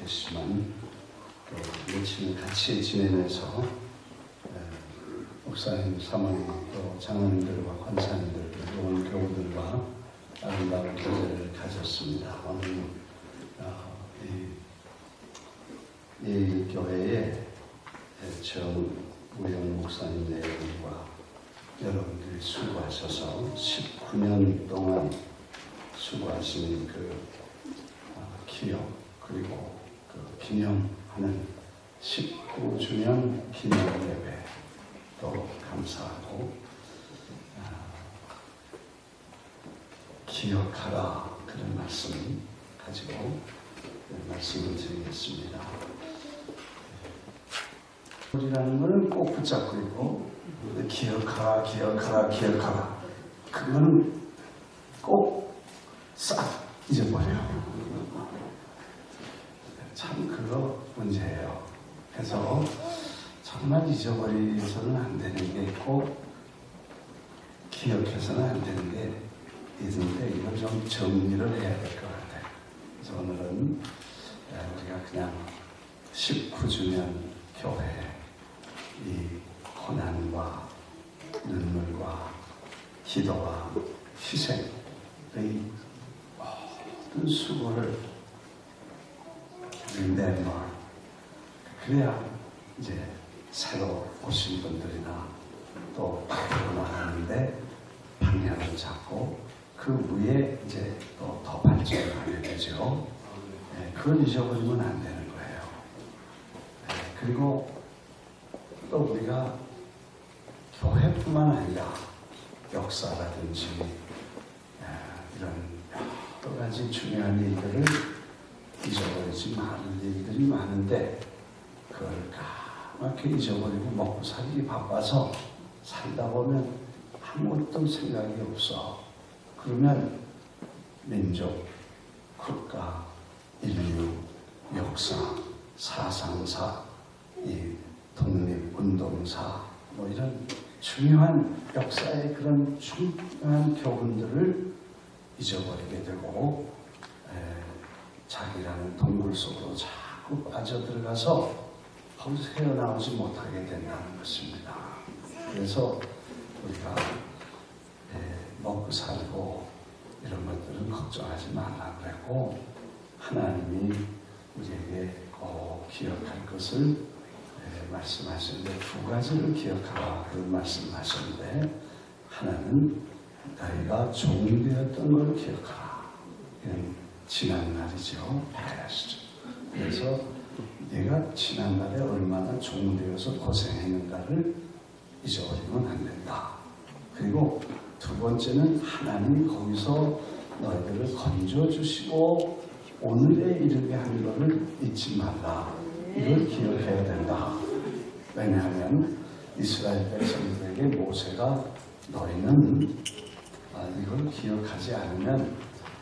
계시지만 또 며칠 같이 지내면서 목사님, 사모님, 또 장로님들과 권사님들, 좋은 교우들과 아름다운 교제를 가졌습니다. 오늘 이 교회에 정우영 목사님 내외과 여러분들이 수고하셔서 19년 동안 수고하신 그 기억 그리고 그 기념하는 19주년 기념 예배 또 감사하고 기억하라 그런 말씀 가지고 말씀을 드리겠습니다. 우리라는 것은 꼭 붙잡고 있고 기억하라 기억하라 기억하라 그거는 꼭 싹 잊어버려요. 참 그거 문제예요. 그래서 정말 잊어버리서는 안 되는 게 있고 기억해서는 안 되는 게 있는데 이걸 좀 정리를 해야 될 것 같아요. 그래서 오늘은 우리가 그냥 19주년 교회 이 고난과 눈물과 기도와 희생의 모든 수고를 remember 그래야 이제 새로 오신 분들이나 또 바꾸고 나가는데 방향을 잡고 그 위에 이제 또 더 발전을 하게 되죠. 그걸 잊어버리면 안 되는 거예요. 그리고 또 우리가 교회뿐만 아니라 역사라든지 이런 여러 가지 중요한 일들을 잊어버리지 않을 일들이 많은데 그걸 까맣게 잊어버리고 먹고 살기 바빠서 살다 보면 아무것도 생각이 없어. 그러면 민족, 국가, 인류, 역사, 사상사, 이 독립운동사 뭐 이런 중요한 역사의 그런 중요한 교훈들을 잊어버리게 되고 자기라는 동굴 속으로 자꾸 빠져들어가서 거기서 헤어나오지 못하게 된다는 것입니다. 그래서 우리가 먹고 살고 이런 것들은 걱정하지 말라고 그랬고 하나님이 우리에게 꼭 기억할 것을 말씀하시는데 두 가지를 기억하라 그런 말씀하셨는데 하나는 너희가 종되었던 걸 기억하라. 이건 지난 날이죠. past. 그래서 내가 지난 날에 얼마나 종되어서 고생했는가를 잊어버리면 안 된다. 그리고 두 번째는 하나님이 거기서 너희들을 건져주시고 오늘에 이르게 한 것을 잊지 말라. 이걸 기억해야 된다. 왜냐하면 이스라엘 백성들에게 모세가 너희는 이걸 기억하지 않으면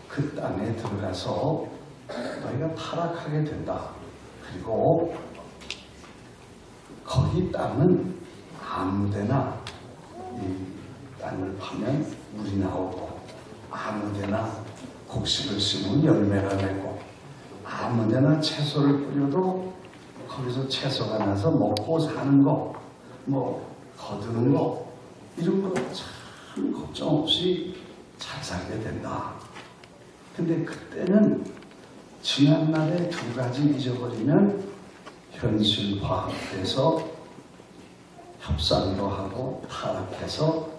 그 땅에 들어가서 너희가 타락하게 된다. 그리고 거기 땅은 아무데나 이 땅을 파면 물이 나오고 아무데나 곡식을 심으면 열매가 맺고 아무데나 채소를 뿌려도 거기서 채소가 나서 먹고 사는 거, 뭐 거두는 거 이런 거 참 걱정 없이 잘 살게 된다. 근데 그때는 지난날의 두 가지 잊어버리면 현실화돼서 협상도 하고 타락해서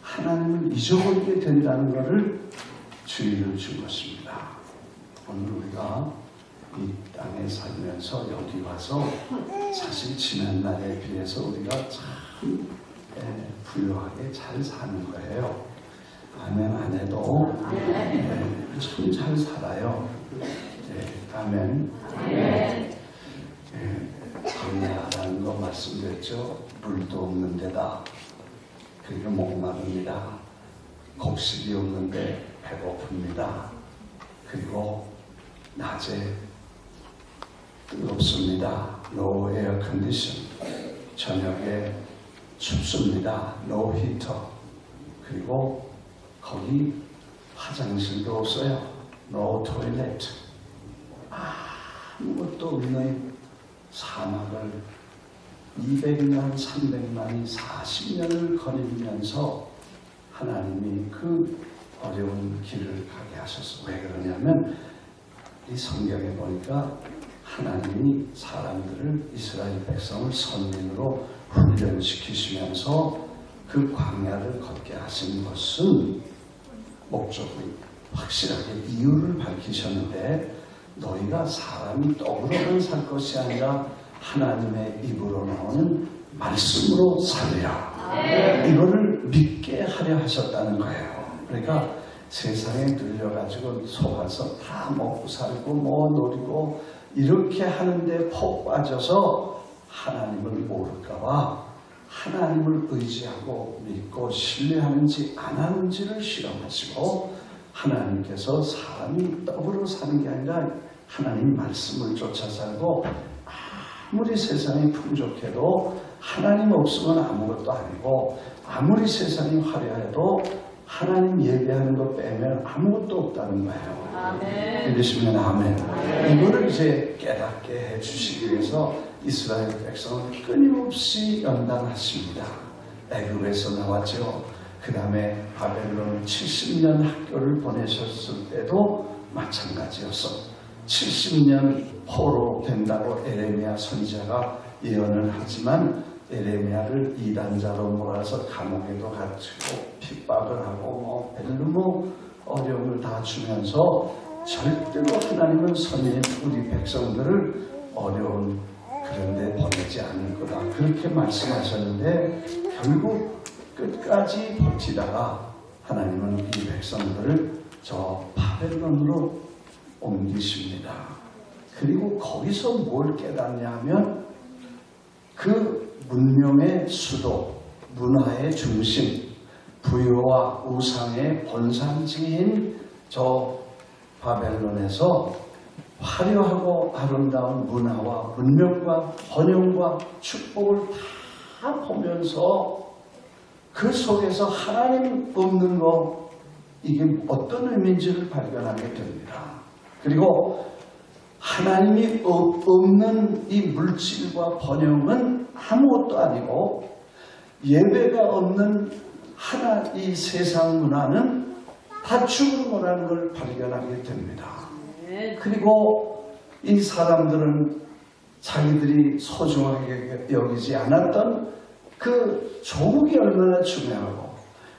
하나님을 잊어버리게 된다는 것을 주의를 준 것입니다. 오늘 우리가 이 땅에 살면서 여기 와서 사실 지난날에 비해서 우리가 참 부유하게 잘 사는 거예요. 아멘 안 해도 참 잘 살아요. 아멘. 광야라는 거 말씀드렸죠. 물도 없는 데다. 그리고 목마릅니다. 곡식이 없는데 배고픕니다. 그리고 낮에 뜨겁습니다. No air condition. 저녁에 춥습니다. No heater. 그리고 거기 화장실도 없어요. No toilet. 아무것도 아무것도 없는 사막을 200년, 300만이 40년을 거닐면서 하나님이 그 어려운 길을 가게 하셨어. 왜 그러냐면 이 성경에 보니까 하나님이 사람들을, 이스라엘 백성을 선민으로 훈련시키시면서 그 광야를 걷게 하신 것은 목적이 확실하게 이유를 밝히셨는데, 너희가 사람이 떡으로만 살 것이 아니라 하나님의 입으로 나오는 말씀으로 살리라. 이거를 믿게 하려 하셨다는 거예요. 그러니까 세상에 눌려가지고 속아서 다 먹고 살고 뭐 노리고 이렇게 하는데 폭 빠져서 하나님을 모를까봐 하나님을 의지하고 믿고 신뢰하는지 안 하는지를 실험하시고, 하나님께서 사람이 떡으로 사는 게 아니라 하나님 말씀을 쫓아 살고, 아무리 세상이 풍족해도 하나님 없으면 아무것도 아니고, 아무리 세상이 화려해도 하나님 예배하는 거 빼면 아무것도 없다는 거예요. 아멘. 믿으시면 아멘. 이거를 이제 깨닫게 해주시기 위해서 이스라엘 백성을 끊임없이 연단하십니다. 애굽에서 나왔죠. 그 다음에 바벨론 70년 학교를 보내셨을 때도 마찬가지였어. 70년 포로 된다고 에레미야 선지자가 예언을 하지만 에레미야를 이단자로 몰아서 감옥에도 갇히고 핍박을 하고 벨루무 어려움을 다 주면서 절대로 하나님은 선인 우리 백성들을 어려운 그런 데 보내지 않을 거다, 그렇게 말씀하셨는데, 결국 끝까지 버티다가 하나님은 이 백성들을 저 바벨론으로 옮기십니다. 그리고 거기서 뭘 깨닫냐 하면 그 문명의 수도, 문화의 중심, 부여와 우상의 본산지인 저 바벨론에서 화려하고 아름다운 문화와 문명과 번영과 축복을 다 보면서 그 속에서 하나님 없는 거, 이게 어떤 의미인지를 발견하게 됩니다. 그리고 하나님이 없는 이 물질과 번영은 아무것도 아니고, 예배가 없는 이 세상 문화는 다 죽은 거라는 걸 발견하게 됩니다. 그리고 이 사람들은 자기들이 소중하게 여기지 않았던 그 조국이 얼마나 중요하고,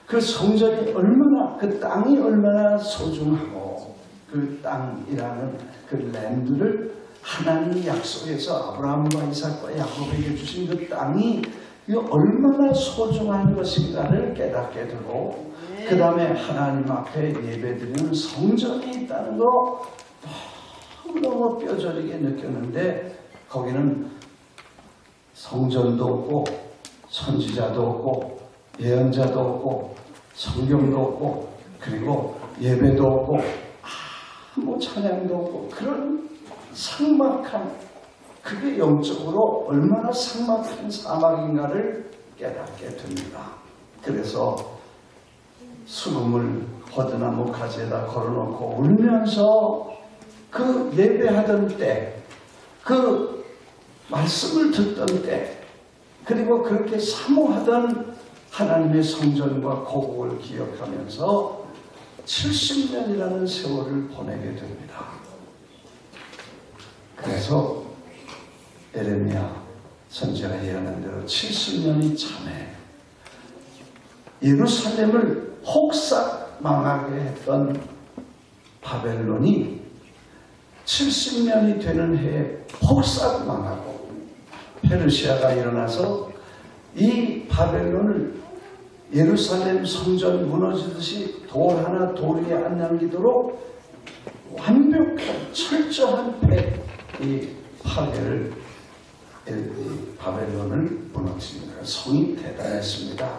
그 성전이 얼마나, 그 땅이 얼마나 소중하고, 그 땅이라는 그 랜드를 하나님이 약속해서 아브라함과 이삭과 야곱에게 주신 그 땅이 얼마나 소중한 것인가를 깨닫게 되고, 그 다음에 하나님 앞에 예배드리는 성전이 있다는 거 너무너무 뼈저리게 느꼈는데, 거기는 성전도 없고 선지자도 없고 예언자도 없고 성경도 없고 그리고 예배도 없고 아무 찬양도 없고, 그런 삭막한, 그게 영적으로 얼마나 삭막한 사막인가를 깨닫게 됩니다. 그래서 수금을 버드나무 가지에다 걸어놓고 울면서 그 예배하던 때, 그 말씀을 듣던 때, 그리고 그렇게 사모하던 하나님의 성전과 고국을 기억하면서 70년이라는 세월을 보내게 됩니다. 그래서 에레미야 선지자가 예언한 대로 70년이 참에 예루살렘을 혹삭 망하게 했던 바벨론이 70년이 되는 해에 폭삭 망하고, 페르시아가 일어나서 이 바벨론을 예루살렘 성전 무너지듯이 돌 하나 돌 위에 안 남기도록 완벽한 철저한 이 파괴를, 이 바벨론을 무너뜨립니다. 성이 대단했습니다.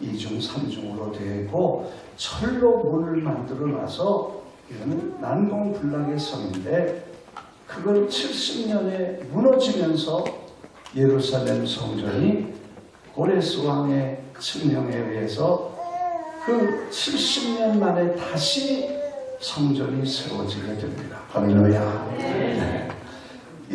2중 3중으로 되어 있고 철로 문을 만들어 놔서, 이거는 난공불락의 성인데, 그걸 70년에 무너지면서 예루살렘 성전이 고레스 왕의 칙령에 의해서 그 70년 만에 다시 성전이 세워지게 됩니다. 할렐루야. 네.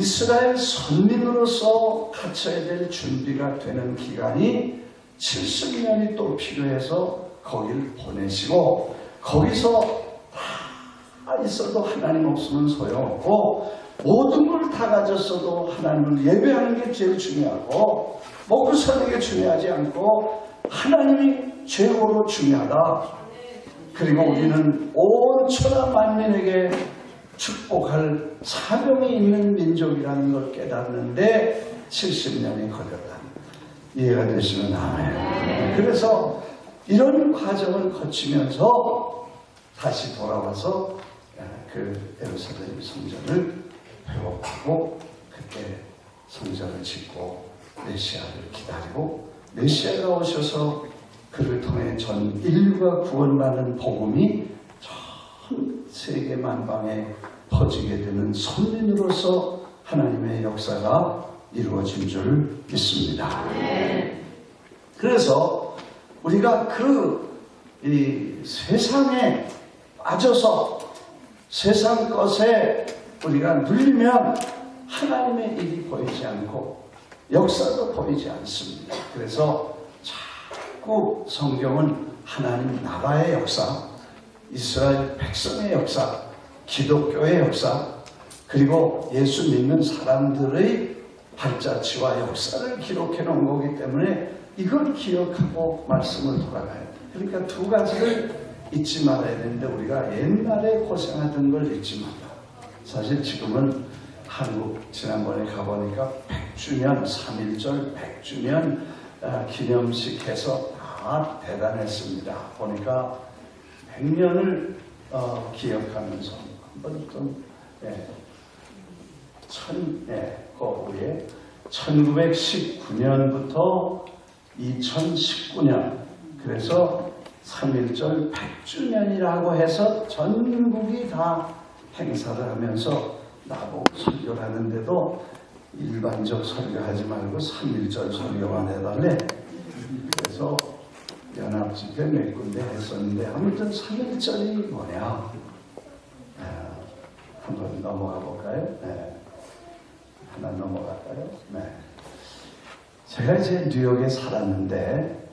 이스라엘 선민으로서 갖춰야 될 준비가 되는 기간이 70년이 또 필요해서 거기를 보내시고, 거기서 다 있어도 하나님 없으면 소용없고, 모든 걸 다 가졌어도 하나님을 예배하는 게 제일 중요하고, 먹고 사는 게 중요하지 않고 하나님이 최고로 중요하다. 그리고 우리는 온 천하 만민에게 축복할 사명이 있는 민족이라는 걸 깨닫는데 70년이 걸렸다. 이해가 되시면 아멘. 그래서 이런 과정을 거치면서 다시 돌아와서 그 예루살렘 성전을 회복하고, 그때 성전을 짓고 메시아를 기다리고, 메시아가 오셔서 그를 통해 전 인류가 구원받는 복음이 전 세계 만방에 퍼지게 되는 선민으로서 하나님의 역사가 이루어진 줄 믿습니다. 그래서 우리가 이 세상에 빠져서 세상 것에 우리가 눌리면 하나님의 일이 보이지 않고 역사도 보이지 않습니다. 그래서 자꾸 성경은 하나님 나라의 역사, 이스라엘 백성의 역사, 기독교의 역사, 그리고 예수 믿는 사람들의 발자취와 역사를 기록해 놓은 거기 때문에 이걸 기억하고 말씀을 돌아가야 돼요. 그러니까 두 가지를 잊지 말아야 되는데, 우리가 옛날에 고생하던 걸 잊지 말라. 사실 지금은 한국 지난번에 가보니까 100주년, 3.1절 100주년 기념식 해서 다 대단했습니다. 보니까 100년을 기억하면서 한번 좀 거기에 1919년부터 2019년, 그래서 3.1절 100주년이라고 해서 전국이 다 행사를 하면서 나보고 설교를 하는데도 일반적 설교하지 말고 3.1절 설교만 해달래. 그래서 연합집회 몇 군데 했었는데, 아무튼 3.1절이 뭐냐, 한번 넘어가 볼까요? 하나 넘어갈까요? 제가 이제 뉴욕에 살았는데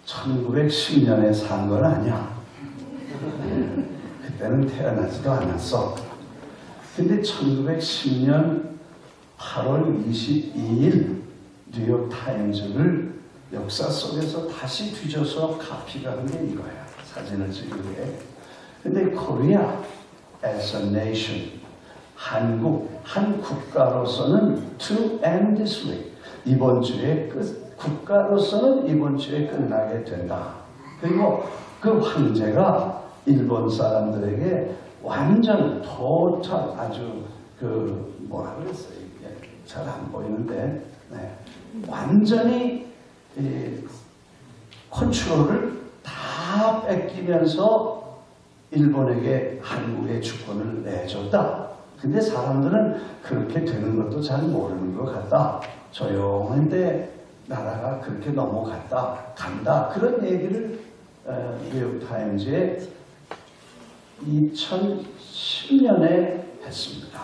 1910년에 산 건 아니야. 그때는 태어나지도 않았어. 근데 1910년 8월 22일 뉴욕 타임즈를 역사 속에서 다시 뒤져서 카피가 한 게 이거야. 사진을 찍은 게. 근데 Korea as a nation, 한국, 한 국가로서는 to end this week, 이번 주에 국가로서는 이번 주에 끝나게 된다. 그리고 그 황제가 일본 사람들에게 완전 토탈, 아주 뭐라 그랬어요? 잘 안 보이는데, 완전히 컨트롤을 다 뺏기면서 일본에게 한국의 주권을 내줬다. 근데 사람들은 그렇게 되는 것도 잘 모르는 것 같다. 조용한데 나라가 그렇게 간다. 그런 얘기를 뉴욕타임즈에 2010년에 했습니다.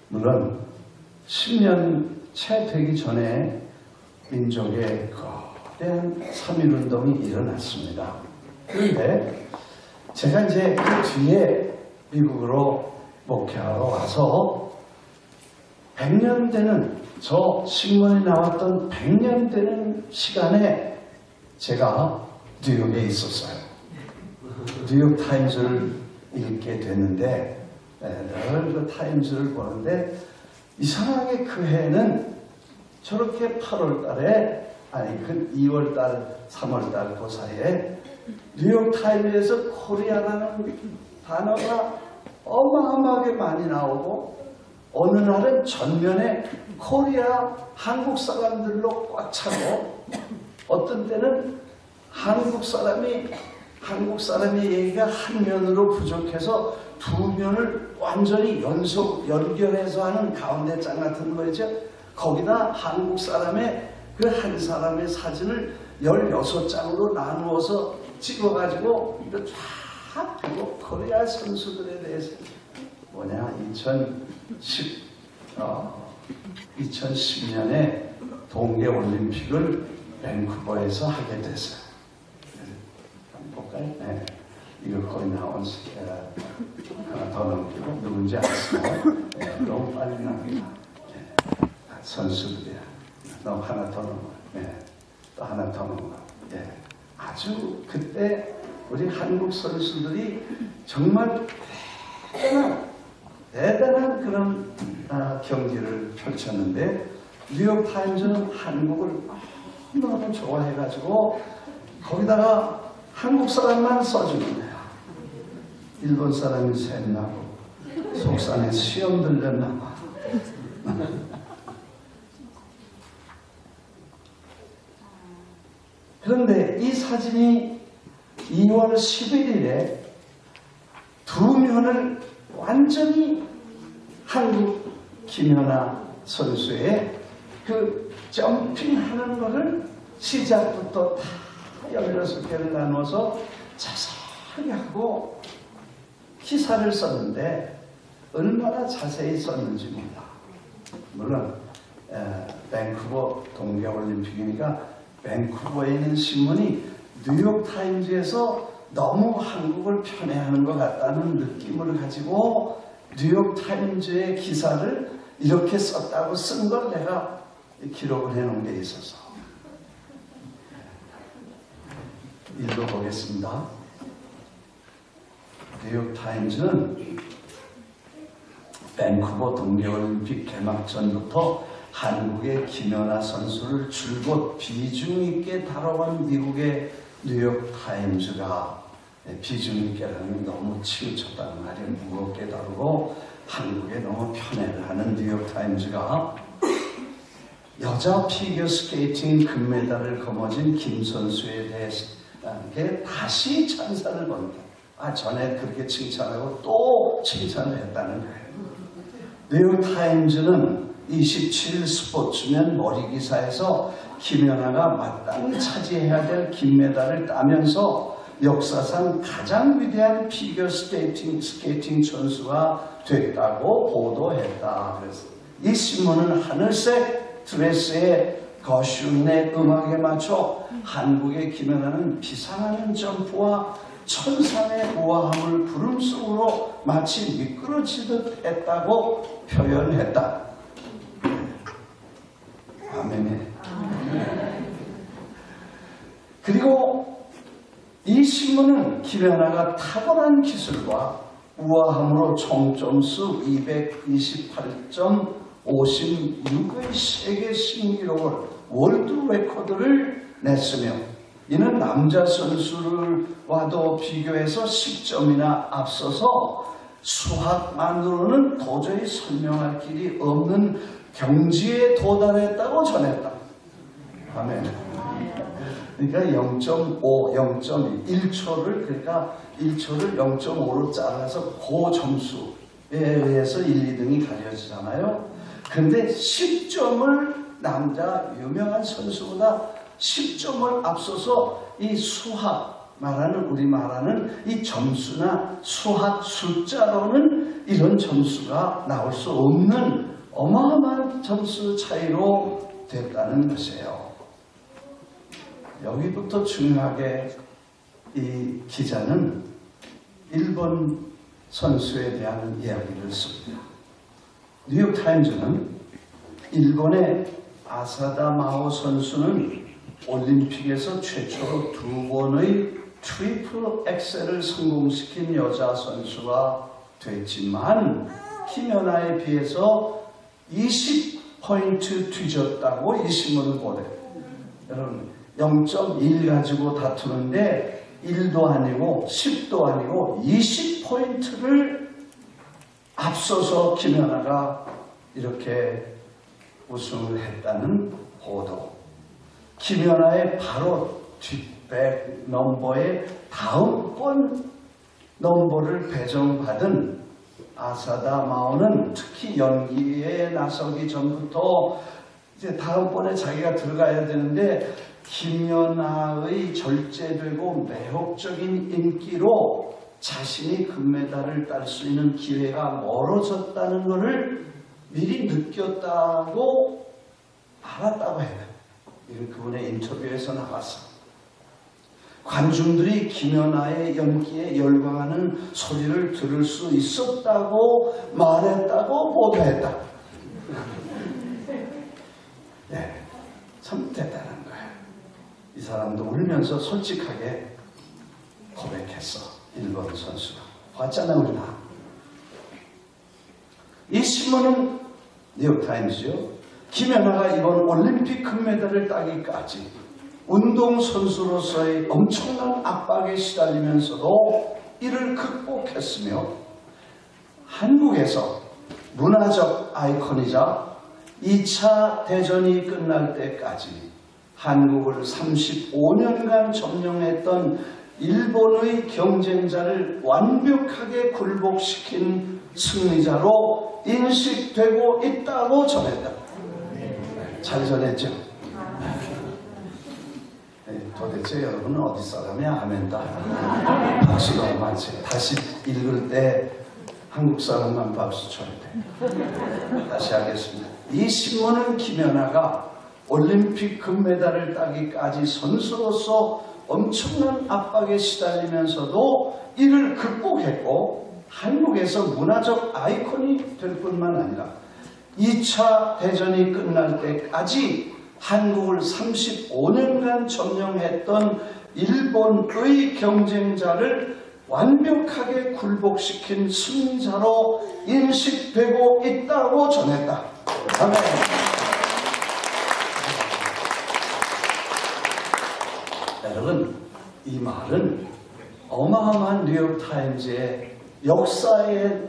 물론 10년 채 되기 전에 민족의 거대한 3.1운동이 일어났습니다. 그런데 제가 이제 그 뒤에 미국으로 목회하러 와서 100년 되는, 저 신문에 나왔던 100년 되는 시간에 제가 뉴욕에 있었어요. 뉴욕 타임즈를 읽게 됐는데, 늘 그 타임즈를 보는데 이상하게 그 해는 저렇게 8월 달에, 그 2월 달, 3월 달 그 사이에 뉴욕 타임즈에서 코리아라는 단어가 어마어마하게 많이 나오고, 어느 날은 전면에 코리아 한국 사람들로 꽉 차고, 어떤 때는 한국 사람의 얘기가 한 면으로 부족해서 두 면을 완전히 연결해서 하는 가운데 장 같은 거죠. 거기다 한국 사람의 그 한 사람의 사진을 16장으로 나누어서 찍어가지고 쫙 하고 코리아 선수들에 대해서 2010년에 동계올림픽을 밴쿠버에서 하게 됐어요. 한번 볼까요? 네. 이거 거의 나온 하나 더 넘기고 누군지 아시죠? 네, 너무 빨리 나옵니다. 네. 선수들이야. 너무 하나 더 넘어. 네. 또 하나 더 넘어. 네. 아주 그때 우리 한국 선수들이 정말 대단한 그런 경기를 펼쳤는데 뉴욕타임즈는 한국을 너무 좋아해가지고 거기다가 한국 사람만 써주는 거야. 일본 사람이 셋나고 속상해 시험 들렸나 봐. 그런데 이 사진이 2월 11일에 두 면을 완전히 한국 김연아 선수의 그 점핑하는 거를 시작부터 다 16개를 나눠서 자세히 하고 기사를 썼는데 얼마나 자세히 썼는지 몰라. 물론 밴쿠버 동계올림픽이니까 밴쿠버에 있는 신문이 뉴욕타임즈에서 너무 한국을 편애하는 것 같다는 느낌을 가지고 뉴욕타임즈의 기사를 이렇게 썼다고 쓴 걸 내가 기록을 해놓은 게 있어서 읽어보겠습니다. 뉴욕타임즈는 밴쿠버 동계올림픽 개막 전부터 한국의 김연아 선수를 줄곧 비중 있게 다뤄온 미국의 뉴욕타임즈가 비중 있게라는 너무 치우쳤다는 말이 무겁게 다루고 한국에 너무 편애를 하는 뉴욕타임즈가 여자 피겨스케이팅 금메달을 거머쥔 김 선수에 대해서 다시 찬사를 겁니다. 전에 그렇게 칭찬하고 또 칭찬을 했다는 거예요. 뉴욕타임즈는 27일 스포츠면 머리 기사에서 김연아가 마땅히 차지해야 될金메달을 따면서 역사상 가장 위대한 피겨스케이팅 선수가 됐다고 보도했다. 그래서 이 신문은 하늘색 드레스에 거쉬운의 음악에 맞춰 한국의 김연아는 비상하는 점프와 천상의 우아함을 구름 속으로 마치 미끄러지듯 했다고 표현했다. 아멘에. 그리고 이 신문은 김연아가 탁월한 기술과 우아함으로 총 점수 228.56의 세계 신기록을 월드 레코드를 냈으며 이는 남자 선수와도 비교해서 10점이나 앞서서 수학만으로는 도저히 설명할 길이 없는 경지에 도달했다고 전했다. 아멘. 그러니까 0.5, 0.2, 1초를 그러니까 1초를 0.5로 잘라서 그 점수에 의해서 1, 2등이 가려지잖아요. 그런데 10점을 남자 유명한 선수보다 10점을 앞서서 이 수학 우리 말하는 이 점수나 수학 숫자로는 이런 점수가 나올 수 없는 어마어마한 점수 차이로 됐다는 것이에요. 여기부터 중요하게 이 기자는 일본 선수에 대한 이야기를 씁니다. 뉴욕타임즈는 일본의 아사다 마오 선수는 올림픽에서 최초로 2번의 트리플 엑셀을 성공시킨 여자 선수가 됐지만 김연아에 비해서 20포인트 뒤졌다고 이 신문은 보내요. 여러분 0.1 가지고 다투는데 1도 아니고 10도 아니고 20포인트를 앞서서 김연아가 이렇게 우승을 했다는 보도. 김연아의 바로 뒷백 넘버의 다음번 넘버를 배정받은 아사다 마오는 특히 연기에 나서기 전부터 이제 다음번에 자기가 들어가야 되는데 김연아의 절제되고 매혹적인 인기로 자신이 금메달을 딸 수 있는 기회가 멀어졌다는 것을 미리 느꼈다고 알았다고 해요. 이건 그분의 인터뷰에서 나왔어. 관중들이 김연아의 연기에 열광하는 소리를 들을 수 있었다고 말했다고 보도했다. 네, 참 대단한 거예요. 이 사람도 울면서 솔직하게 고백했어. 일본 선수가. 봤잖아 우리나. 이 신문은 뉴욕타임즈요. 김연아가 이번 올림픽 금메달을 따기까지 운동선수로서의 엄청난 압박에 시달리면서도 이를 극복했으며 한국에서 문화적 아이콘이자 2차 대전이 끝날 때까지 한국을 35년간 점령했던 일본의 경쟁자를 완벽하게 굴복시킨 승리자로 인식되고 있다고 전했다. 잘 전했죠? 도대체 여러분은 어디 사람이야? 아멘다. 박수가 많지. 다시 읽을 때 한국 사람만 박수 쳐야 돼. 다시 하겠습니다. 이 신문은 김연아가 올림픽 금메달을 따기까지 선수로서 엄청난 압박에 시달리면서도 이를 극복했고 한국에서 문화적 아이콘이 될 뿐만 아니라 2차 대전이 끝날 때까지 한국을 35년간 점령했던 일본의 경쟁자를 완벽하게 굴복시킨 승리자로 인식되고 있다고 전했다. 아멘. 여러분, 이 말은 어마어마한 뉴욕타임즈의 역사에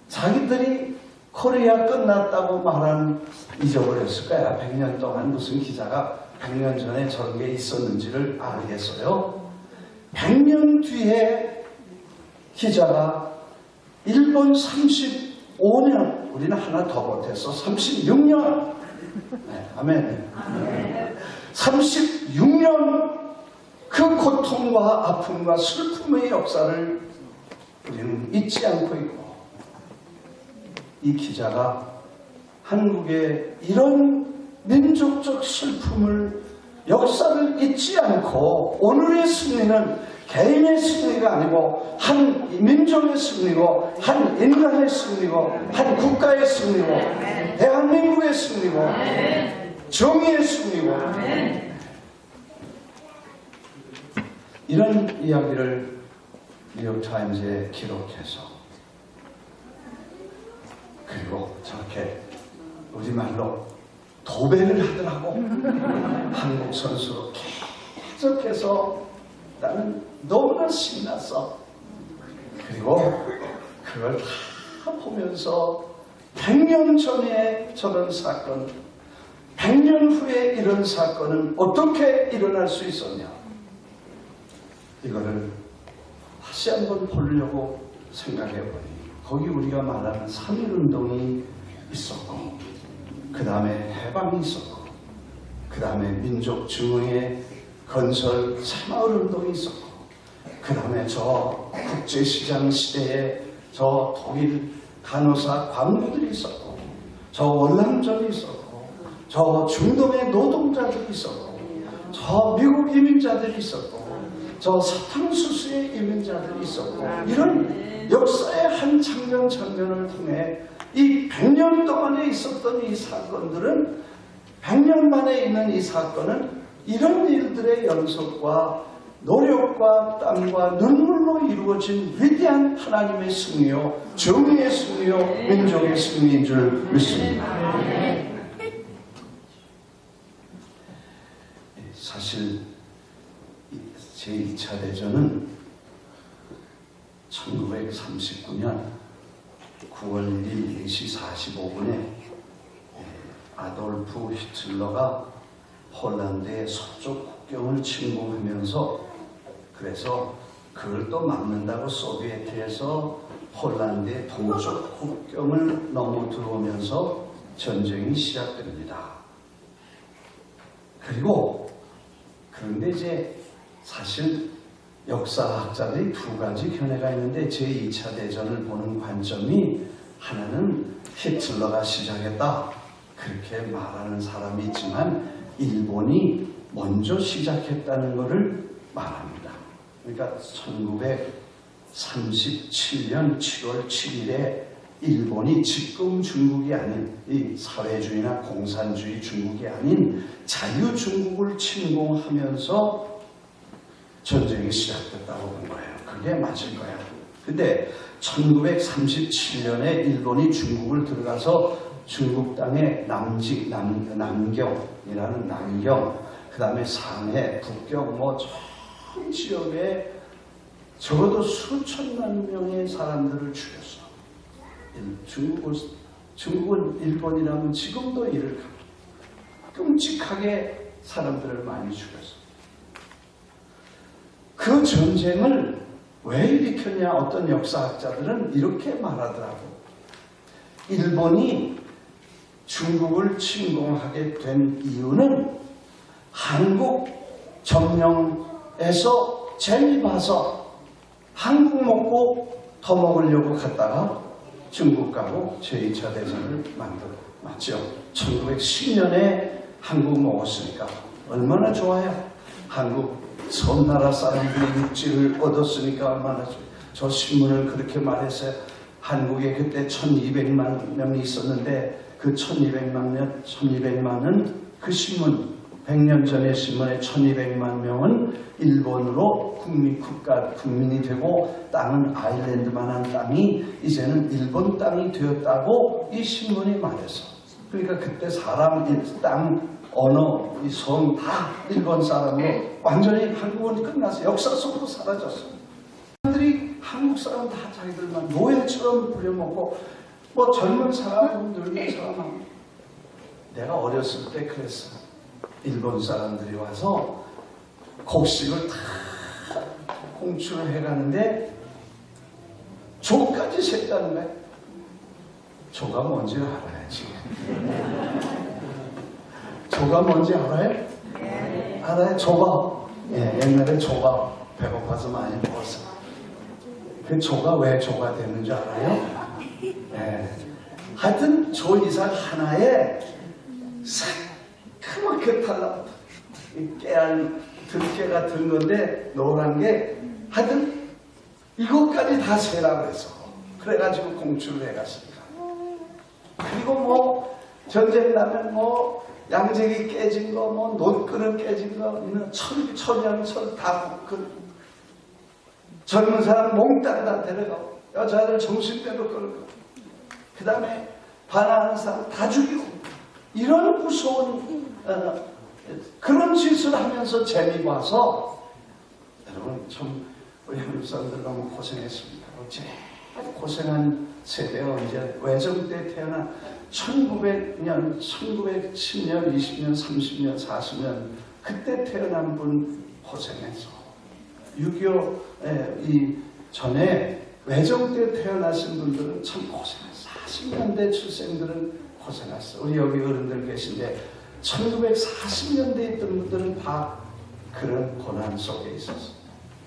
자기들이 코리아 끝났다고 말한 잊어버렸을 거야. 100년 동안 무슨 기자가 100년 전에 저런 게 있었는지를 알겠어요. 100년 뒤에 기자가 일본 35년, 우리는 하나 더 못해서 36년, 네, 아멘. 36년 그 고통과 아픔과 슬픔의 역사를 우리는 잊지 않고 있고, 이 기자가 한국의 이런 민족적 슬픔을, 역사를 잊지 않고 오늘의 승리는 개인의 승리가 아니고 한 민족의 승리고 한 인간의 승리고 한 국가의 승리고 대한민국의 승리고 정의의 승리고 이런 이야기를 뉴욕타임즈에 기록해서 그리고 저렇게 우리말로 도배를 하더라고. 한국 선수로 계속해서 나는 너무나 신났어. 그리고 그걸 다 보면서 100년 전에 저런 사건, 100년 후에 이런 사건은 어떻게 일어날 수 있었냐. 이거를 다시 한번 보려고 생각해보니 거기 우리가 말하는 3.1운동이 있었고, 그 다음에 해방이 있었고, 그 다음에 민족 증오의 건설 새마을운동이 있었고, 그 다음에 저 국제시장 시대에 저 독일 간호사 광부들이 있었고, 저 월남전이 있었고, 저 중동의 노동자들이 있었고, 저 미국 이민자들이 있었고, 저 사탕수수의 이민자들이 있었고, 이런 역사의 한 장면을 통해 이 100년 동안에 있었던 이 사건들은, 100년 만에 있는 이 사건은 이런 일들의 연속과 노력과 땀과 눈물로 이루어진 위대한 하나님의 승리요, 정의의 승리요, 민족의 승리인 줄 믿습니다. 사실 제2차 대전은 1939년 9월 1일 4시 45분에 아돌프 히틀러가 폴란드의 서쪽 국경을 침공하면서, 그래서 그걸 또 막는다고 소비에트에서 폴란드의 동쪽 국경을 넘어 들어오면서 전쟁이 시작됩니다. 그런데 이제 사실 역사학자들이 두 가지 견해가 있는데 제2차 대전을 보는 관점이 하나는 히틀러가 시작했다 그렇게 말하는 사람이 있지만 일본이 먼저 시작했다는 것을 말합니다. 그러니까 1937년 7월 7일에 일본이 지금 중국이 아닌 이 사회주의나 공산주의 중국이 아닌 자유중국을 침공하면서 전쟁이 시작됐다고 본 거예요. 그게 맞을 거야. 근데 1937년에 일본이 중국을 들어가서 중국 땅에 남경이라는 남경, 그 다음에 상해, 북경 전 지역에 적어도 수천만 명의 사람들을 죽였어. 중국은 일본이라면 지금도 이를 끔찍하게 사람들을 많이 죽였어. 그 전쟁을 왜 일으켰냐? 어떤 역사학자들은 이렇게 말하더라고. 일본이 중국을 침공하게 된 이유는 한국 점령에서 재미 봐서 한국 먹고 더 먹으려고 갔다가 중국 가고 제2차 대전을 맞죠. 1910년에 한국 먹었으니까 얼마나 좋아요. 한국 섬나라 사람들이 육지를 얻었으니까 얼마나 좋아요. 저 신문을 그렇게 말했어요. 한국에 그때 1200만 명이 있었는데 그 1200만은 그 신문 100년 전의 신문에 1200만 명은 일본으로 국민이 되고 땅은 아일랜드만한 땅이 이제는 일본 땅이 되었다고 이 신문이 말했어. 그러니까 그때 사람, 땅, 언어, 이 성 다 일본 사람으로 완전히 한국은 끝났어. 역사 속으로 사라졌어. 사람들이 한국 사람 다 자기들만 노예처럼 부려먹고 뭐 젊은 사람하고 늙은 사람하고 내가 어렸을 때 그랬어. 일본 사람들이 와서 곡식을 다 공출을 해가는데 조까지 셌다는 거야. 조가 뭔지 알아야지. 조가 뭔지 알아요? 네. 알아요? 조가. 예, 옛날에 조가 배고파서 많이 먹었어. 그 조가 왜 조가 됐는지 알아요? 예. 하여튼 조 이상 하나에 새까맣게 달라. 깨알 들깨 같은 건데 노란 게 하여튼 이것까지 다 세라고 해서 그래가지고 공출을 해갔습니다. 그리고 뭐 전쟁 나면 뭐 양재기 깨진 거, 뭐 논그릇 깨진 거, 천연철 다 젊은 사람 몽땅 다 데려가고 여자들 정신대로 끌고 그 다음에 반항하는 사람 다 죽이고 이런 무서운 그런 짓을 하면서 재미 봐서 여러분 참 우리 한국 사람들 너무 고생했습니다. 제일 고생한 세대가 이제 외정 때 태어난 1900년, 1910년, 20년, 30년, 40년 그때 태어난 분 고생해서 6.25 이 전에 외정 때 태어나신 분들은 참 고생했어. 40년대 출생들은 고생했어. 우리 여기 어른들 계신데 1940년대에 있던 분들은 다 그런 고난 속에 있었어.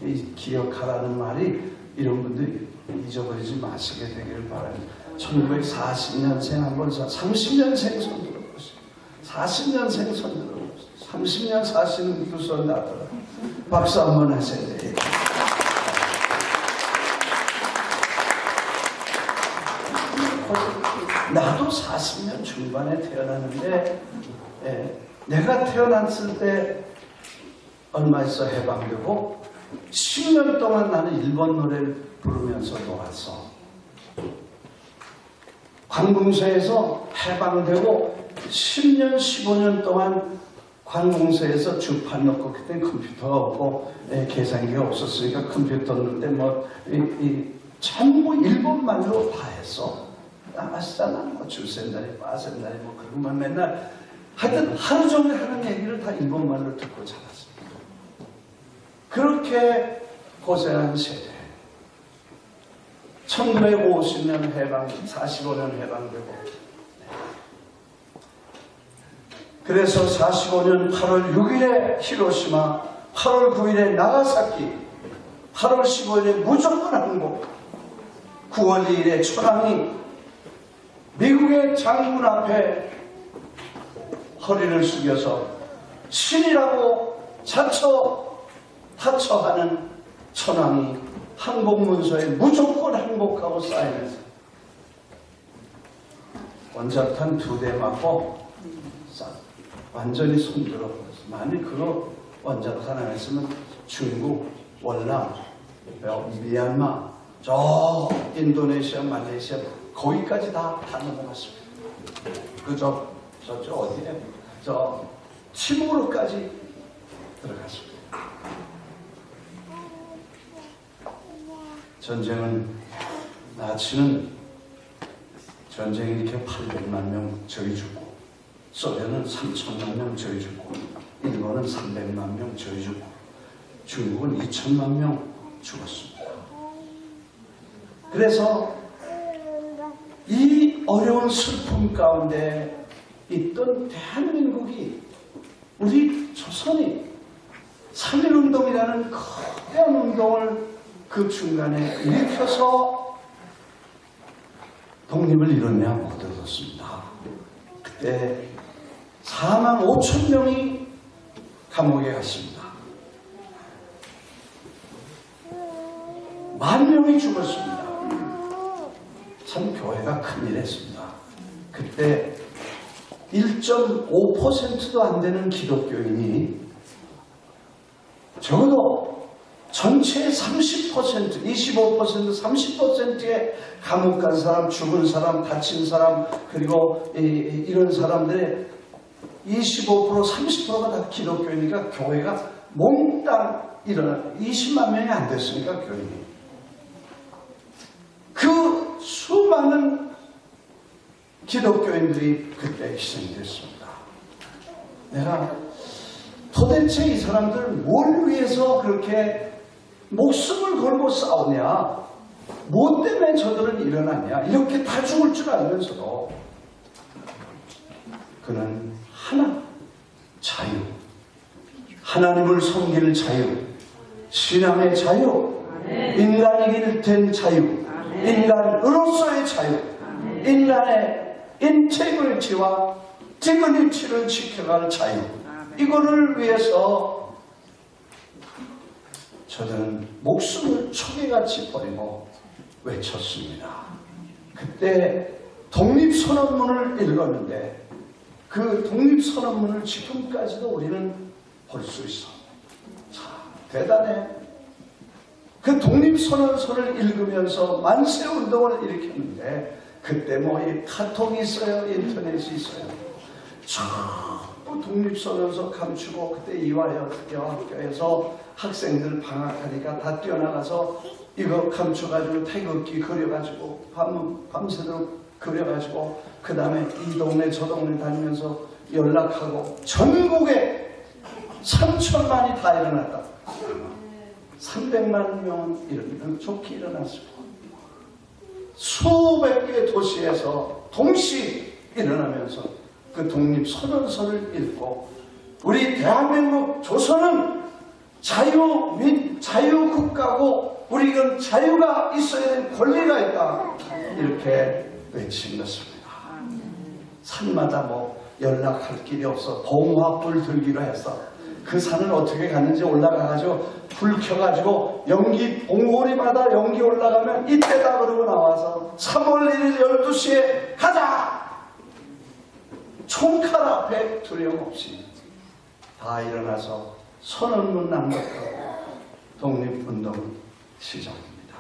이 기억하라는 말이 이런 분들이 잊어버리지 마시게 되기를 바랍니다. 1940년생 한번 30년생 손 들어보세요. 40년생 손 들어보세요. 30년 사시는 두 손 나더라. 박수 한번 하셔야 돼요. 나도 40년 중반에 태어났는데 내가 태어났을 때 얼마 있어 해방되고 10년 동안 나는 일본 노래를 부르면서 놀았어. 관공서에서 해방되고 10년, 15년 동안 관공서에서 주판 넣고 그때 컴퓨터가 없고 계산기가 없었으니까 컴퓨터 넣을 때 뭐 전부 일본말로 다 했어. 아시잖아. 뭐 줄센다리, 빠센다리 뭐 그것만 맨날 하여튼 하루 종일 하는 얘기를 다 일본말로 듣고 자랐습니다. 그렇게 고생한 세대. 1950년 해방, 45년 해방되고 그래서 45년 8월 6일에 히로시마, 8월 9일에 나가사키 8월 15일에 무조건 항복. 9월 2일에 천황이 미국의 장군 앞에 허리를 숙여서 신이라고 타처하는 천황이 항복문서에 무조건 항복하고 사인해서 원자탄 2대 맞고 완전히 손들어 버렸어. 만일 그거 원자탄 안 했으면 중국, 월남, 미얀마, 저 인도네시아, 말레이시아 거기까지 다 넘어갔습니다. 저 어디에? 저 티모르까지 들어갔습니다. 전쟁은 나치는 전쟁이 이렇게 800만 명 저희 죽고 소련은 3천만 명 저희 죽고 일본은 300만 명 저희 죽고 중국은 2천만 명 죽었습니다. 그래서 이 어려운 슬픔 가운데 있던 대한민국이 우리 조선이 3.1운동이라는 거대한 운동을 그 중간에 일으켜서 독립을 이뤘냐 못 얻었습니다. 그때 4만 5천 명이 감옥에 갔습니다. 10,000명이 죽었습니다. 참 교회가 큰일 했습니다. 그때 1.5%도 안 되는 기독교인이 적어도 전체의 30%, 25%, 30%의 감옥 간 사람, 죽은 사람, 다친 사람, 그리고 이런 사람들의 25%, 30%가 다 기독교인이니까 교회가 몽땅 일어나 20만 명이 안 됐으니까 교인이. 그 수많은 기독교인들이 그때 희생됐습니다. 내가 도대체 이 사람들 뭘 위해서 그렇게 목숨을 걸고 싸우냐? 뭐 때문에 저들은 일어났냐? 이렇게 다 죽을 줄 알면서도 그는 하나, 자유, 하나님을 섬길 자유, 신앙의 자유, 인간이길 된 자유, 인간으로서의 자유, 인간의 인테그리티와 디그니티를 지켜갈 자유, 이거를 위해서 저는 목숨을 초계같이 버리고 외쳤습니다. 그때 독립선언문을 읽었는데 그 독립선언문을 지금까지도 우리는 볼 수 있어. 자, 대단해. 그 독립선언서를 읽으면서 만세운동을 일으켰는데 그때 뭐 이 카톡이 있어요, 인터넷이 있어요. 전부 독립선언서 감추고 그때 이화여학교에서 학생들 방학하니까 다 뛰어나가서 이거 감춰가지고 태극기 그려가지고 밤새도록 그려가지고 그 다음에 이 동네 저 동네 다니면서 연락하고 전국에 3천만이 다 일어났다. 300만 명은 이런 좋게 일어났습니다. 수백 개의 도시에서 동시에 일어나면서 그 독립선언서를 읽고 우리 대한민국 조선은 자유국가고 우리는 자유가 있어야 되는 권리가 있다. 이렇게 외친 것입니다. 산마다 뭐 연락할 길이 없어 봉화불 들기로 했어. 그 산을 어떻게 갔는지 올라가가지고 불 켜가지고 연기 봉오리마다 연기 올라가면 이때다 그러고 나와서 3월 1일 12시에 가자! 총칼 앞에 두려움 없이 다 일어나서 선언문 낭독하고 독립운동을 시작합니다.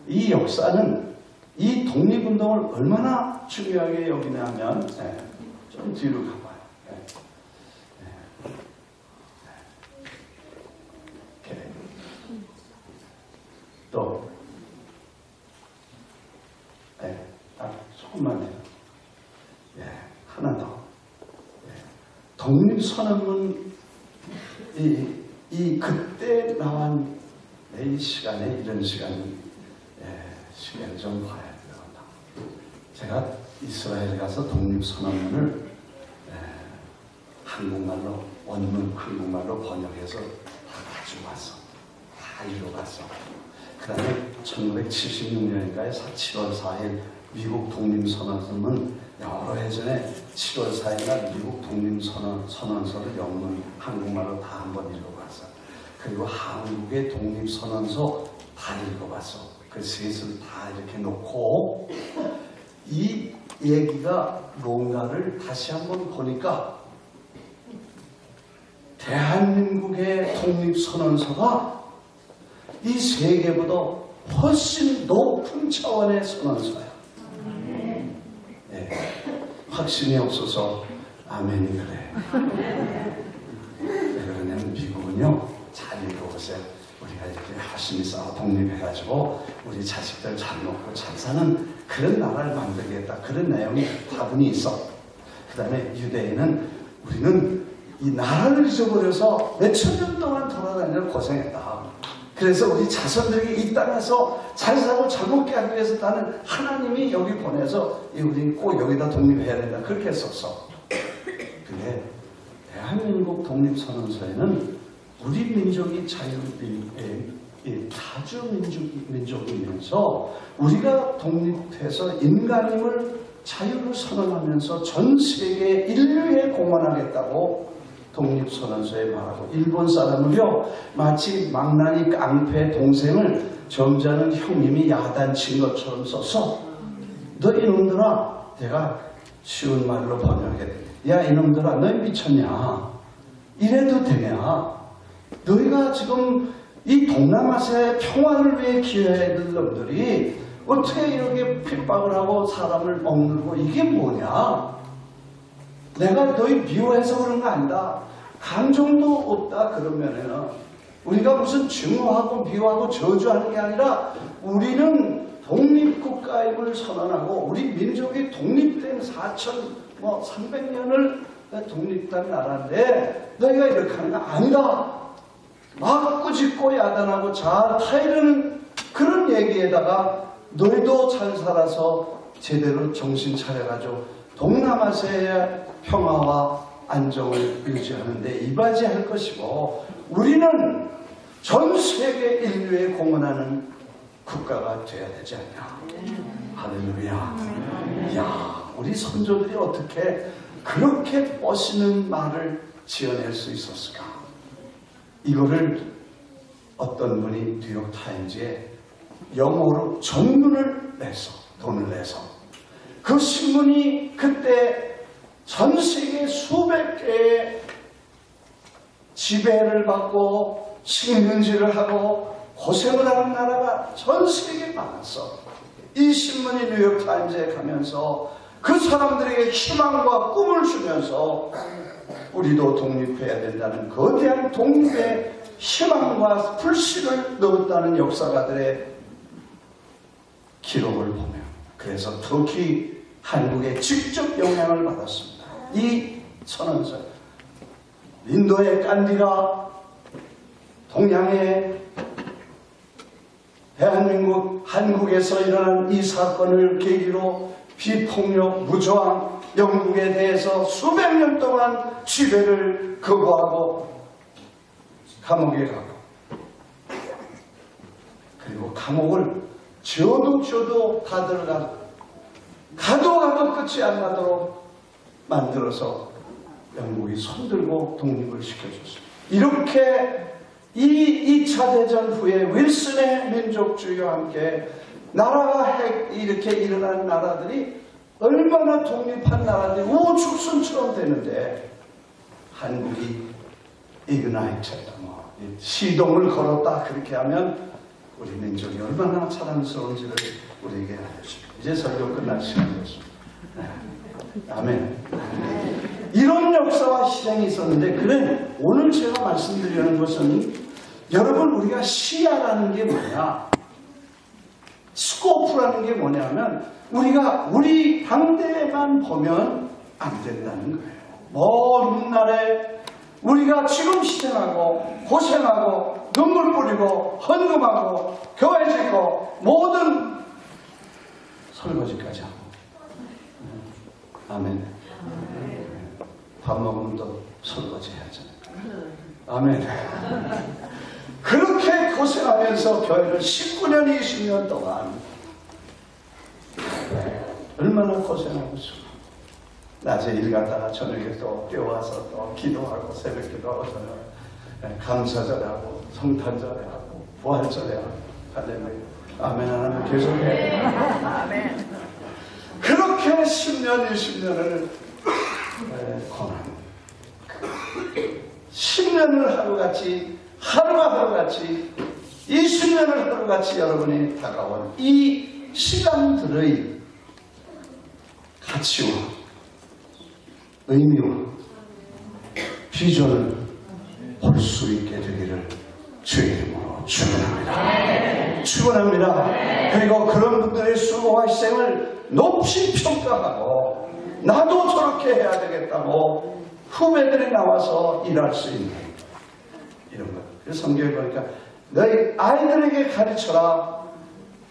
이 역사는 이 독립운동을 얼마나 중요하게 여기냐면 좀 뒤로 가봐요. 또 딱 조금만 해요. 하나 더. 독립선언문 이 그때 나온 이 시간에 이런 시간을 좀 봐야 돼요. 제가 이스라엘 가서 독립선언문을 한국말로 원문 한국말로 번역해서 다 가지고 왔어. 다 다 이루어갔어. 그 다음에 1976년인가에 7월 4일 미국 독립선언서는 여러 해 전에 7월 4일날 미국 독립선언서를 영문 한국말로 다 한번 읽어봤어. 그리고 한국의 독립선언서 다 읽어봤어. 그 셋을 다 이렇게 놓고 이 얘기가 뭔가를 다시 한번 보니까 대한민국의 독립선언서가 이 세 개보다 훨씬 높은 차원의 선언서야. 네. 확신이 없어서 아멘이 그래. 왜 그러냐면 미국은요, 잘 읽어보세요. 우리가 이렇게 열심히 싸워 독립해가지고 우리 자식들 잘 먹고 잘 사는 그런 나라를 만들겠다. 그런 내용이 다분히 있어. 그 다음에 유대인은 우리는 이 나라를 잊어버려서 몇천 년 동안 돌아다니는 고생했다. 그래서 우리 자손들에게 이 땅에서 잘 살고 잘 먹게 하기 위해서 나는 하나님이 여기 보내서 우리 꼭 여기다 독립해야 된다. 그렇게 했었어. 근데 대한민국 독립선언서에는 우리 민족이 다주민족이면서 우리가 독립해서 인간임을 자유로 선언하면서 전 세계 인류에 공헌하겠다고 독립선언서에 말하고, 일본 사람을요 마치 망나니 깡패 동생을 점잖은 형님이 야단친 것처럼 써서 너 이놈들아, 내가 쉬운 말로 번역해, 야 이놈들아 너희 미쳤냐, 이래도 되냐, 너희가 지금 이 동남아시아의 평화를 위해 기여해야 될 놈들이 어떻게 이렇게 핍박을 하고 사람을 억누르고, 이게 뭐냐, 내가 너희 미워해서 그런 거 아니다. 감정도 없다. 그러면은 우리가 무슨 증오하고 미워하고 저주하는 게 아니라 우리는 독립국가임을 선언하고 우리 민족이 독립된 4,300년을 독립된 나라인데 너희가 이렇게 하는 거 아니다. 막 꾸짖고 야단하고 잘 타이르는 그런 얘기에다가 너희도 잘 살아서 제대로 정신 차려가지고 동남아시아의 평화와 안정을 유지하는 데 이바지할 것이고, 우리는 전 세계 인류에 공헌하는 국가가 되어야 되지 않냐. 할렐루야. 이야, 우리 선조들이 어떻게 그렇게 멋있는 말을 지어낼 수 있었을까. 이거를 어떤 분이 뉴욕타임즈에 영어로 전문을 내서, 돈을 내서, 그 신문이 그때 전 세계 수백 개의 지배를 받고 식민지를 하고 고생을 하는 나라가 전 세계에 많았어. 이 신문이 뉴욕타임즈에 가면서 그 사람들에게 희망과 꿈을 주면서 우리도 독립해야 된다는 거대한 독립의 희망과 불씨를 넣었다는 역사가들의 기록을 보면, 그래서 터키 한국에 직접 영향을 받았습니다. 이 선언서, 인도의 깐디가 동양의 대한민국 한국에서 일어난 이 사건을 계기로 비폭력 무저항 영국에 대해서 수백 년 동안 지배를 거부하고 감옥에 가고, 그리고 감옥을 지어도 다 들어가고 가도 끝이 안 나도록 만들어서 영국이 손들고 독립을 시켜줬습니다. 이렇게 이 2차 대전 후에 윌슨의 민족주의와 함께 나라가 이렇게 일어난 나라들이 얼마나 독립한 나라들이 우죽순처럼 되는데, 한국이 이그나이트, 시동을 걸었다. 그렇게 하면 우리 민족이 얼마나 자랑스러운지를 우리에게 알려줍니다. 이제 설교 끝날 시간이었습니다. 아멘. 이런 역사와 실행이 있었는데, 그래 오늘 제가 말씀드리는 것은, 여러분 우리가 시야라는 게 뭐냐, 스코프라는 게 뭐냐면 우리가 우리 당대만 보면 안 된다는 거예요. 먼 훗날에 우리가 지금 희생하고 고생하고 눈물 뿌리고 헌금하고 교회 짓고 모든 설거지까지 하고, 아멘. 밥 먹으면 또 설거지 해야죠. 아멘. 그렇게 고생하면서 교회를 19년, 20년 동안 얼마나 고생하고 있어. 낮에 일 갔다가 저녁에 또 뛰어와서 또 기도하고 새벽 기도하고 저녁 감사절하고 성탄절하고 부활절하고 할렐루야. 아멘 안 하면 계속해. 아멘. 그렇게 10년, 20년을 고난. 10년을 하루가 하루같이 20년을 하루같이 여러분이 다가온 이 시간들의 가치와 의미와 비전을 볼 수 있게 되기를 주의 이름으로 축원합니다. 축원합니다. 그리고 그런 분들의 수고와 희생을 높이 평가하고 나도 저렇게 해야 되겠다고 후배들이 나와서 일할 수 있는 이런 것. 그래서 성경에 보니까 너희 아이들에게 가르쳐라.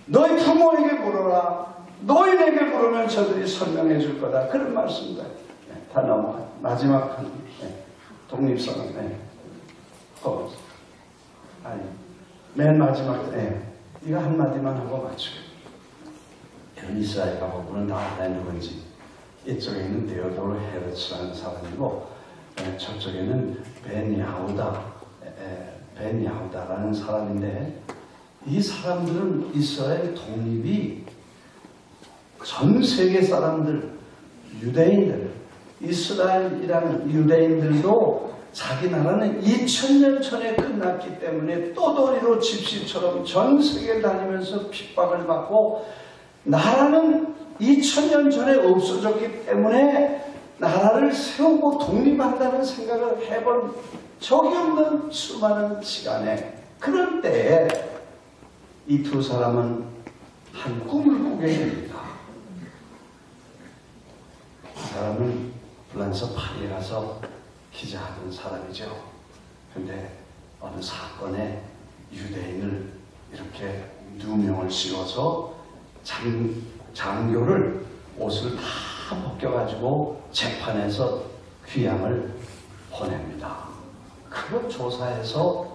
너희 부모에게 물어라. 너희에게 물으면 저들이 설명해 줄 거다. 그런 말씀입니다. 다 넘어가요. 마지막 한 독립선언. 아니, 맨 마지막 이거 한마디만 하고 맞춰요. 여러분 이스라엘 가보면 다 알아야 누군지. 이쪽에 있는 데오도르 헤르츠라는 사람이고 저쪽에는 벤 야후다라는 사람인데 이 사람들은 이스라엘 독립이 전 세계 사람들, 유대인들, 이스라엘이라는 유대인들도 자기 나라는 2000년 전에 끝났기 때문에 떠돌이로 집시처럼 전 세계를 다니면서 핍박을 받고 나라는 2000년 전에 없어졌기 때문에 나라를 세우고 독립한다는 생각을 해본 적이 없는 수많은 시간에 그럴 때에 이 두 사람은 한 꿈을 꾸게 됩니다. 그 사람은 프랑스 파리에 가서 기자하던 사람이죠. 근데 어느 사건에 유대인을 이렇게 누명을 씌워서 장교를 옷을 다 벗겨가지고 재판에서 귀양을 보냅니다. 그걸 조사해서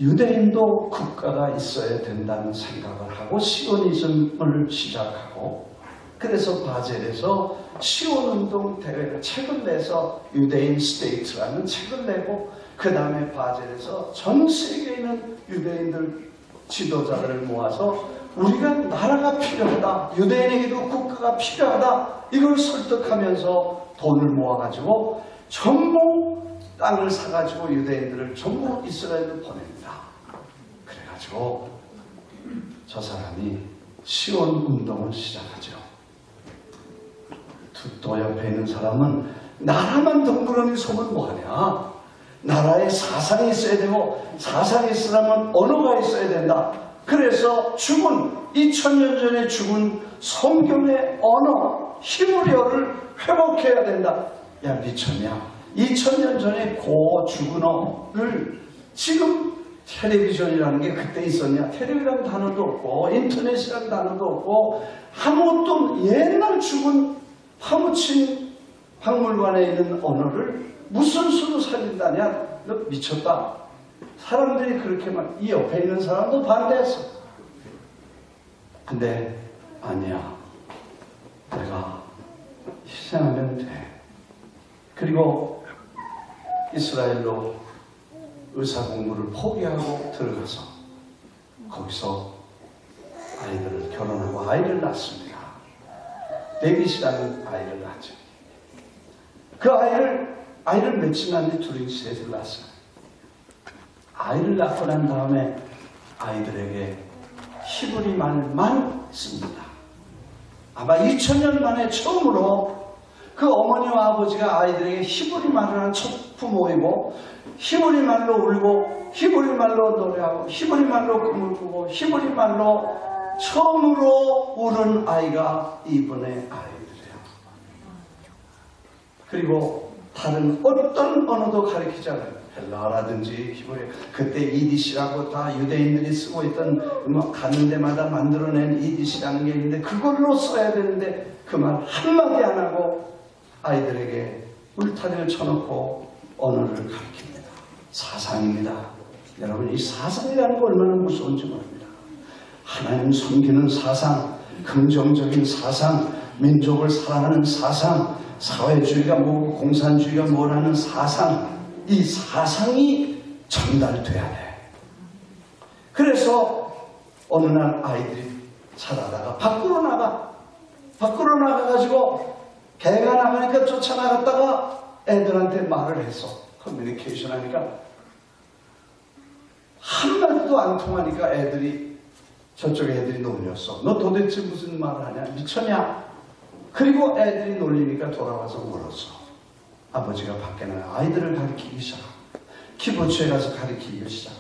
유대인도 국가가 있어야 된다는 생각을 하고 시오니즘을 시작하고 그래서 바젤에서 시온운동 대회를 책을 내서 유대인 스테이트라는 책을 내고 그 다음에 바젤에서 전 세계에 있는 유대인들 지도자들을 모아서 우리가 나라가 필요하다. 유대인에게도 국가가 필요하다. 이걸 설득하면서 돈을 모아가지고 전부 땅을 사가지고 유대인들을 전부 이스라엘로 보냅니다. 그래가지고 저 사람이 시온 운동을 시작하죠. 또 옆에 있는 사람은 나라만 덩그러니 속은 뭐하냐. 나라에 사상이 있어야 되고 사상이 있으려면 언어가 있어야 된다. 그래서 2000년 전에 죽은 성경의 언어 히브리어를 회복해야 된다. 야 미쳤냐. 2000년 전에 죽은 어를 지금 텔레비전이라는 게 그때 있었냐. 텔레비라는 단어도 없고 인터넷이라는 단어도 없고 아무것도 옛날 죽은 파묻힌 박물관에 있는 언어를 무슨 수로 살린다냐. 너 미쳤다. 사람들이 그렇게 막 이 옆에 있는 사람도 반대했어. 근데 아니야. 내가 희생하면 돼. 그리고 이스라엘로 의사 공부를 포기하고 들어가서 거기서 아이들을 결혼하고 아이를 낳습니다. 데빗이라는 아이를 낳죠. 그 아이를 며칠 낳는데 둘이 셋을 낳았어요. 아이를 낳고 난 다음에 아이들에게 히브리 말만 씁니다. 아마 2000년 만에 처음으로 그 어머니와 아버지가 아이들에게 히브리 말을 한 첫 부모이고 히브리 말로 울고 히브리 말로 노래하고 히브리 말로 꿈을 꾸고 히브리 말로 처음으로 우는 아이가 이분의 아이들이에요. 그리고 다른 어떤 언어도 가르치지 않아요. 헬라어라든지 히브리, 그때 이디시라고 다 유대인들이 쓰고 있던 가는 데마다 만들어낸 이디시라는 게 있는데 그걸로 써야 되는데 그 말 한마디 안 하고 아이들에게 울타리를 쳐놓고 언어를 가르칩니다. 사상입니다. 여러분, 이 사상이라는 거 얼마나 무서운지 모릅니다. 하나님 섬기는 사상, 긍정적인 사상, 민족을 사랑하는 사상, 사회주의가 뭐고 공산주의가 뭐라는 사상, 이 사상이 전달돼야 돼. 그래서 어느 날 아이들이 자라다가 밖으로 나가가지고 개가 나가니까 쫓아나갔다가 애들한테 말을 해서 커뮤니케이션 하니까 한마디도 안 통하니까 저쪽에 애들이 놀렸어. 너 도대체 무슨 말을 하냐? 미쳤냐? 그리고 애들이 놀리니까 돌아와서 물었어. 아버지가 밖에 나가 아이들을 가르치기 시작하고 키보츠에 가서 가르치기 시작.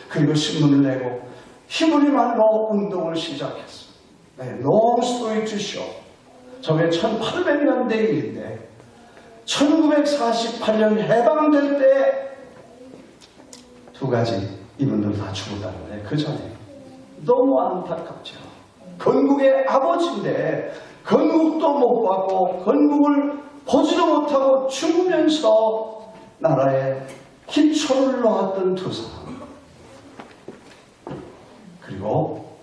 그리고 신문을 내고 히브리 말로 운동을 시작했어. long story to show. 저게 1800년대 일인데 1948년 해방될 때 두 가지 이분들 다 죽었다는데 그 전에 너무 안타깝죠. 건국의 아버지인데 건국도 못 받고 건국을 보지도 못하고 죽으면서 나라에 기초를 놓았던 두 사람. 그리고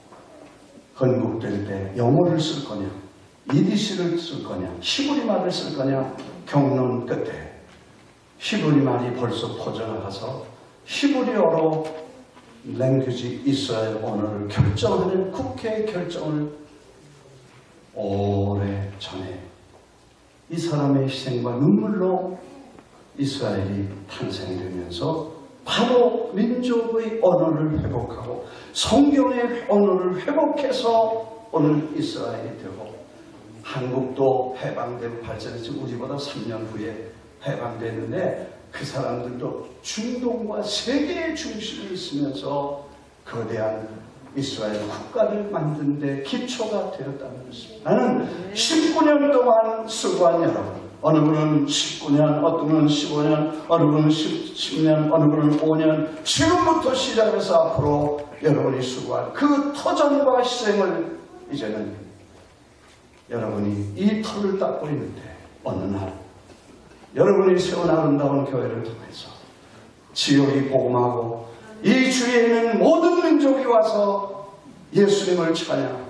건국될 때 영어를 쓸 거냐, 이디시를 쓸 거냐, 히브리 말을 쓸 거냐 경론 끝에 히브리 말이 벌써 퍼져나가서 히브리어로 랭귀지 이스라엘 언어를 결정하는 국회 결정을 오래 전에 이 사람의 희생과 눈물로 이스라엘이 탄생이 되면서 바로 민족의 언어를 회복하고 성경의 언어를 회복해서 오늘 이스라엘이 되고 한국도 해방되고 발전해서 우리보다 3년 후에 해방됐는데 그 사람들도 중동과 세계의 중심에 있으면서 거대한 이스라엘 국가를 만든 데 기초가 되었다는 것입니다. 나는 19년 동안 수고한 여러분, 어느 분은 19년, 어떤 분은 15년, 어느 분은 10년, 어느 분은 5년, 지금부터 시작해서 앞으로 여러분이 수고한 그 터전과 희생을 이제는 여러분이 이 터를 닦고 있는데 어느 날 여러분이 세운 아름다운 교회를 통해서 지역이 복음하고 이 주위에 있는 모든 민족이 와서 예수님을 찬양하고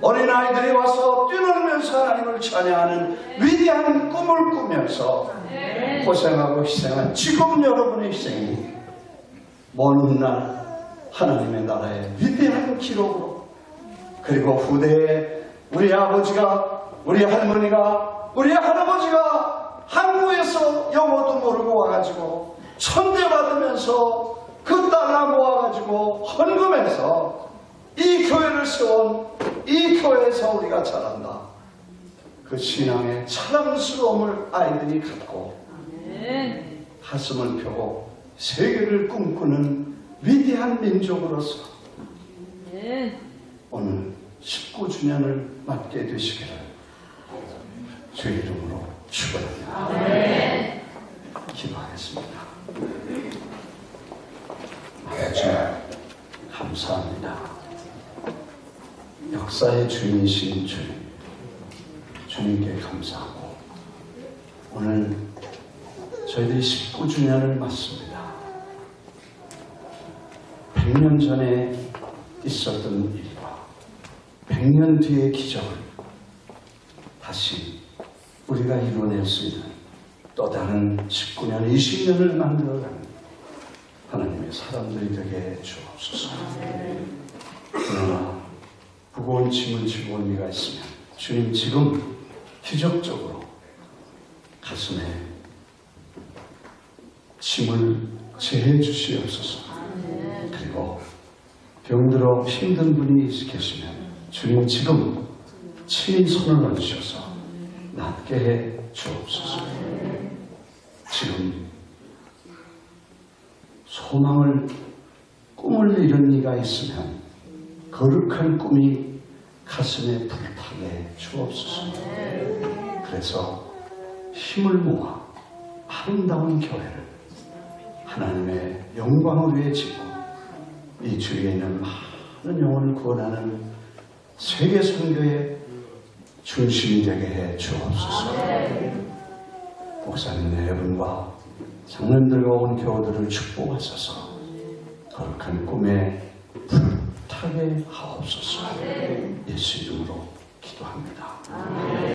어린아이들이 와서 뛰놀면서 하나님을 찬양하는 위대한 꿈을 꾸면서 고생하고 희생한 지금 여러분의 희생이 먼 훗날 하나님의 나라의 위대한 기록으로 그리고 후대에 우리 아버지가 우리 할머니가 우리 할아버지가 한국에서 영어도 모르고 와가지고 천대받으면서 그 달러 모아가지고 헌금해서 이 교회를 세운 이 교회에서 우리가 자란다. 그 신앙의 자랑스러움을 아이들이 갖고 가슴을 펴고 세계를 꿈꾸는 위대한 민족으로서 오늘 19주년을 맞게 되시기를 주의 이름으로 축원합니다. 기도하겠습니다. 주님 감사합니다. 역사의 주인이신 주님께 감사하고 오늘 저희들이 19주년을 맞습니다. 100년 전에 있었던 일과 100년 뒤의 기적을 다시 우리가 이루어낼 수 있는 또 다른 19년, 20년을 만들어가는 하나님의 사람들이 되게 주옵소서. 그러나 무거운 짐을 지고 온 이가 있으면 주님 지금 기적적으로 가슴에 짐을 제해 주시옵소서. 그리고 병들어 힘든 분이 계시면 주님 지금 친히 손을 얹으셔서 낫게 해 주옵소서. 지금 소망을 꿈을 이룬 이가 있으면 거룩한 꿈이 가슴에 불타게 주옵소서. 그래서 힘을 모아 아름다운 교회를 하나님의 영광을 위해 짓고 이 주위에 있는 많은 영혼을 구원하는 세계 선교의 중심이 되게 해 주옵소서. 목사님 네 분과 장로님들과 온 교우들을 축복하소서. 거룩한 꿈에 불타게 하옵소서. 예수 이름으로 기도합니다.